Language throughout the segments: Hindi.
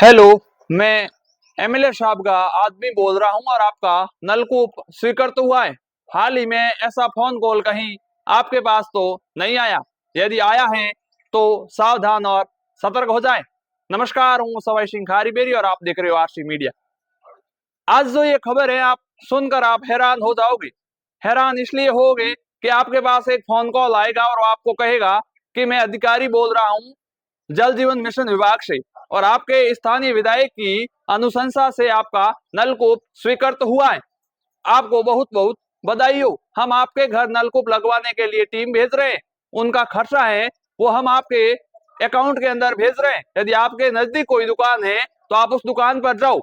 हेलो। मैं एमएलए साहब का आदमी बोल रहा हूं और आपका नलकूप स्वीकृत हुआ है। हाल ही में ऐसा फोन कॉल कहीं आपके पास तो नहीं आया। यदि आया है तो सावधान और सतर्क हो जाएं। नमस्कार, हूं सवाई सिंह खारी बेरी और आप देख रहे हो आरसी मीडिया। आज जो ये खबर है आप सुनकर आप हैरान हो जाओगे। हैरान इसलिए होगे कि आपके पास एक फोन कॉल आएगा और वो आपको कहेगा कि मैं अधिकारी बोल रहा हूं जल जीवन मिशन विभाग से, और आपके स्थानीय विधायक की अनुशंसा से आपका नलकूप स्वीकृत हुआ है। आपको बहुत बहुत बधाई हो। हम आपके घर नलकूप लगवाने के लिए टीम भेज रहे हैं। उनका खर्चा है वो हम आपके अकाउंट के अंदर भेज रहे हैं। यदि आपके नजदीक कोई दुकान है तो आप उस दुकान पर जाओ।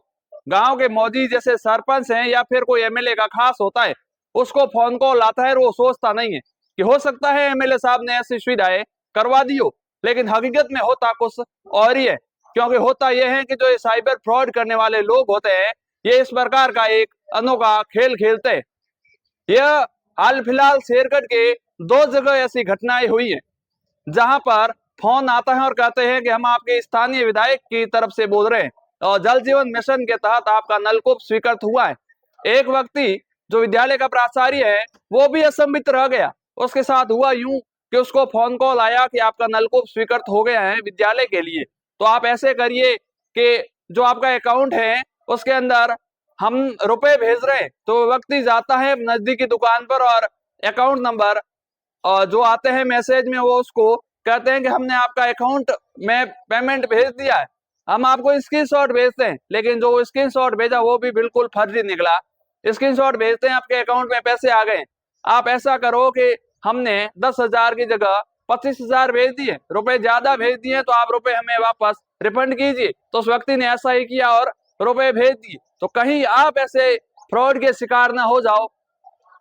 गांव के मौजी जैसे सरपंच हैं या फिर कोई एमएलए का खास होता है, उसको फोन कॉल आता है और वो सोचता नहीं है कि हो सकता है एमएलए साहब ने ऐसी सुविधाएं करवा दी हो, लेकिन हकीकत में होता कुछ और ही है। क्योंकि होता यह है कि जो ये साइबर फ्रॉड करने वाले लोग होते हैं, ये इस प्रकार का एक अनोखा खेल खेलते हैं। यह हाल फिलहाल शेरगढ़ के दो जगह ऐसी घटनाएं हुई हैं जहां पर फोन आता है और कहते हैं कि हम आपके स्थानीय विधायक की तरफ से बोल रहे हैं और जल जीवन मिशन के तहत आपका नलकूप स्वीकृत हुआ है। एक व्यक्ति जो विद्यालय का प्राचार्य है वो भी असंबित रह गया। उसके साथ हुआ यूं कि उसको फोन कॉल आया कि आपका नलकूप स्वीकृत हो गया है विद्यालय के लिए। तो आप ऐसे करिए कि जो आपका अकाउंट है उसके अंदर हम रुपए भेज रहे हैं। तो व्यक्ति जाता है नजदीकी दुकान पर और अकाउंट नंबर और जो आते हैं मैसेज में वो उसको कहते हैं कि हमने आपका अकाउंट में पेमेंट भेज दिया है, हम आपको स्क्रीनशॉट भेजते हैं। लेकिन जो स्क्रीनशॉट भेजा वो भी बिल्कुल फर्जी निकला। स्क्रीनशॉट भेजते हैं आपके अकाउंट में पैसे आ गए। आप ऐसा करो कि हमने 10,000 की जगह 25,000 भेज दिए, रुपए ज्यादा भेज दिए तो आप रुपए हमें वापस रिफंड कीजिए। तो उस व्यक्ति ने ऐसा ही किया और रुपए भेज दिए। तो कहीं आप ऐसे फ्रॉड के शिकार ना हो जाओ।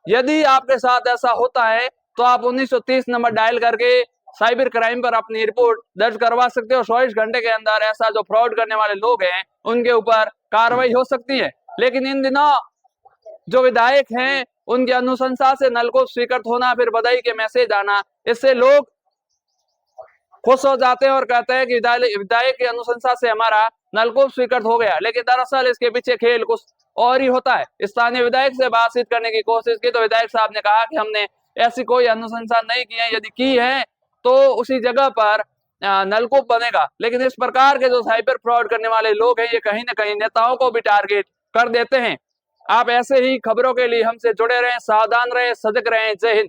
यदि आपके साथ ऐसा होता है तो आप 1930 नंबर डायल करके साइबर क्राइम पर अपनी रिपोर्ट दर्ज करवा सकते हो। 24 घंटे के अंदर ऐसा जो फ्रॉड करने वाले लोग हैं उनके ऊपर कार्रवाई हो सकती है। लेकिन इन दिनों जो विधायक हैं उनकी अनुशंसा से नलकूप स्वीकृत होना, फिर बधाई के मैसेज आना, इससे लोग खुश हो जाते हैं और कहते हैं कि विधायक की अनुशंसा से हमारा नलकूप स्वीकृत हो गया। लेकिन दरअसल इसके पीछे खेल कुछ और ही होता है। स्थानीय विधायक से बातचीत करने की कोशिश की तो विधायक साहब ने कहा कि हमने ऐसी कोई अनुशंसा नहीं की है, यदि की है तो उसी जगह पर नलकूप बनेगा। लेकिन इस प्रकार के जो साइबर फ्रॉड करने वाले लोग हैं ये कहीं ना कहीं नेताओं को भी टारगेट कर देते हैं। आप ऐसे ही खबरों के लिए हमसे जुड़े रहें, सावधान रहें, सजग रहें। जय हिंद।